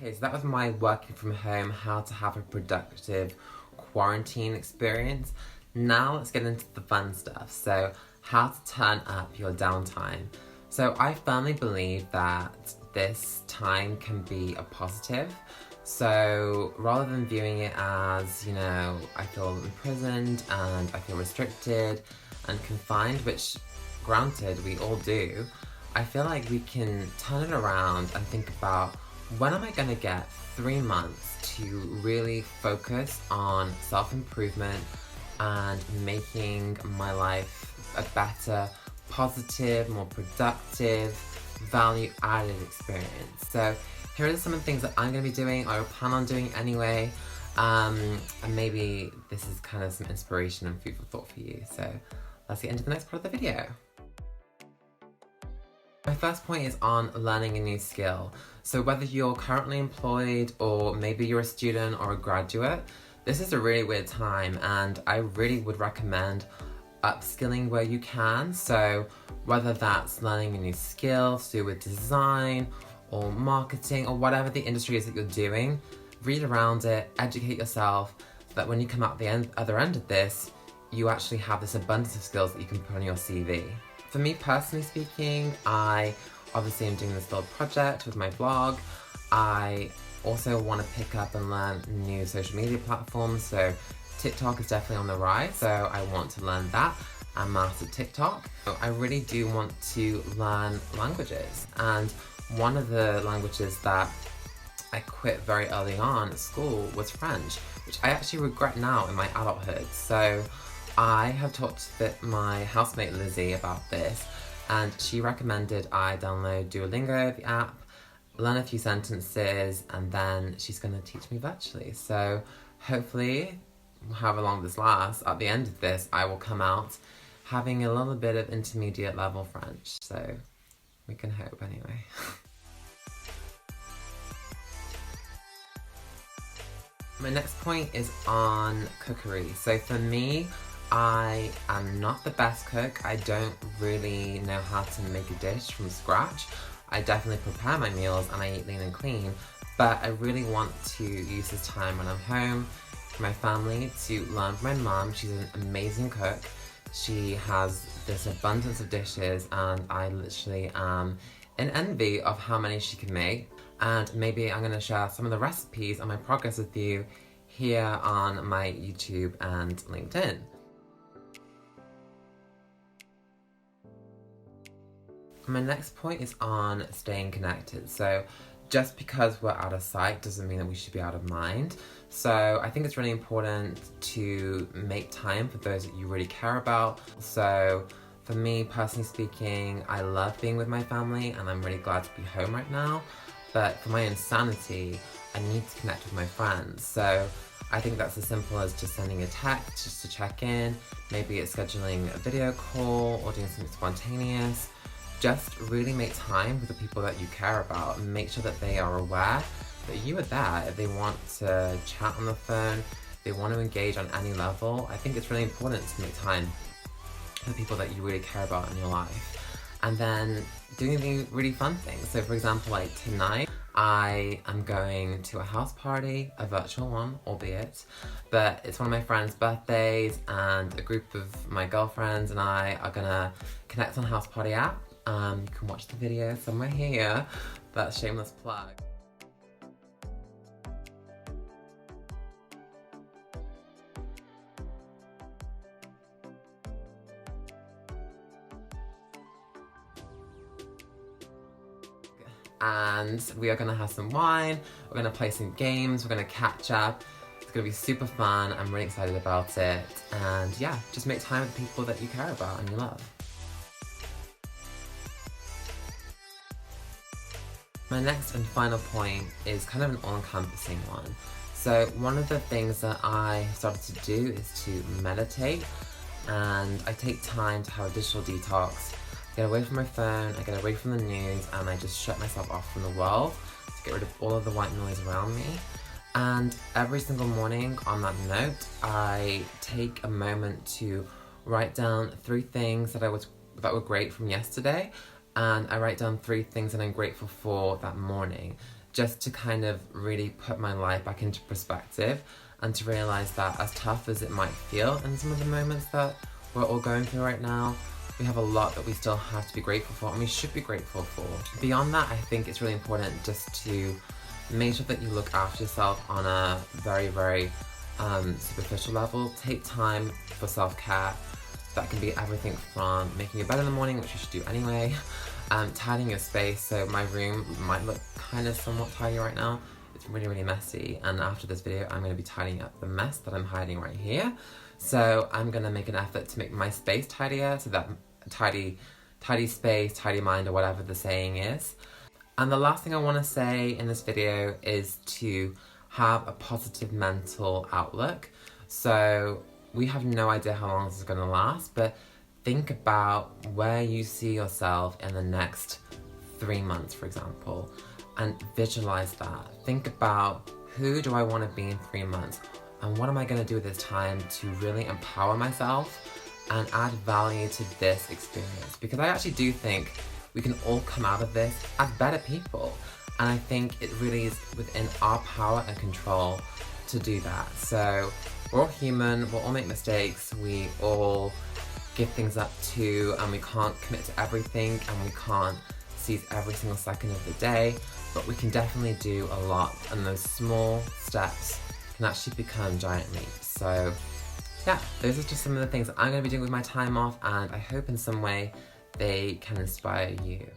Okay, so that was my working from home, how to have a productive quarantine experience. Now let's get into the fun stuff. So how to turn up your downtime. So I firmly believe that this time can be a positive. So rather than viewing it as, I feel imprisoned and I feel restricted and confined, which granted we all do, I feel like we can turn it around and think about, when am I going to get 3 months to really focus on self-improvement and making my life a better, positive, more productive, value-added experience. So here are some of the things that I'm going to be doing, or I plan on doing anyway, and maybe this is kind of some inspiration and food for thought for you. So let's get into the next part of the video. My first point is on learning a new skill. So whether you're currently employed or maybe you're a student or a graduate, this is a really weird time, and I really would recommend upskilling where you can. So whether that's learning a new skill to do with design or marketing or whatever the industry is that you're doing, read around it, educate yourself, so that when you come out the other end of this, you actually have this abundance of skills that you can put on your CV. For me personally speaking, I obviously am doing this little project with my blog. I also want to pick up and learn new social media platforms, so TikTok is definitely on the rise, so I want to learn that and master TikTok. So I really do want to learn languages, and one of the languages that I quit very early on at school was French, which I actually regret now in my adulthood. So I have talked to my housemate Lizzie about this, and she recommended I download Duolingo, the app, learn a few sentences, and then she's going to teach me virtually. So hopefully, however long this lasts, at the end of this, I will come out having a little bit of intermediate level French. So we can hope anyway. My next point is on cookery. So for me, I am not the best cook. I don't really know how to make a dish from scratch. I definitely prepare my meals and I eat lean and clean, but I really want to use this time when I'm home for my family to learn from my mum. She's an amazing cook. She has this abundance of dishes, and I literally am in envy of how many she can make. And maybe I'm going to share some of the recipes and my progress with you here on my YouTube and LinkedIn. My next point is on staying connected. So just because we're out of sight doesn't mean that we should be out of mind. So I think it's really important to make time for those that you really care about. So for me, personally speaking, I love being with my family and I'm really glad to be home right now. But for my own sanity, I need to connect with my friends. So I think that's as simple as just sending a text just to check in. Maybe it's scheduling a video call or doing something spontaneous. Just really make time with the people that you care about and make sure that they are aware that you are there. If they want to chat on the phone, if they want to engage on any level, I think it's really important to make time for people that you really care about in your life. And then doing really fun things. So for example, like tonight, I am going to a house party, a virtual one, albeit, but it's one of my friends' birthdays, and a group of my girlfriends and I are gonna connect on House Party app. You can watch the video somewhere here. That's a shameless plug. And we are gonna have some wine, we're gonna play some games, we're gonna catch up. It's gonna be super fun. I'm really excited about it. And yeah, just make time with people that you care about and you love. My next and final point is kind of an all-encompassing one. So one of the things that I started to do is to meditate, and I take time to have a digital detox. I get away from my phone, I get away from the news, and I just shut myself off from the world to get rid of all of the white noise around me. And every single morning on that note, I take a moment to write down 3 things that were great from yesterday, and I write down 3 things that I'm grateful for that morning. just to kind of really put my life back into perspective and to realise that as tough as it might feel in some of the moments that we're all going through right now, we have a lot that we still have to be grateful for, and we should be grateful for. Beyond that, I think it's really important just to make sure that you look after yourself on a very, very superficial level. Take time for self-care. That can be everything from making your bed in the morning, which you should do anyway, tidying your space. So my room might look kind of somewhat tidy right now. It's really, really messy, and after this video I'm going to be tidying up the mess that I'm hiding right here. So I'm going to make an effort to make my space tidier, so that tidy space, tidy mind, or whatever the saying is. And the last thing I want to say in this video is to have a positive mental outlook. So we have no idea how long this is going to last, but think about where you see yourself in the next 3 months, for example, and visualize that. Think about, who do I want to be in 3 months, and what am I going to do with this time to really empower myself and add value to this experience? Because I actually do think we can all come out of this as better people, and I think it really is within our power and control to do that. So we're all human, we'll all make mistakes, we all give things up too, and we can't commit to everything, and we can't seize every single second of the day, but we can definitely do a lot, and those small steps can actually become giant leaps. So yeah, those are just some of the things that I'm going to be doing with my time off, and I hope in some way they can inspire you.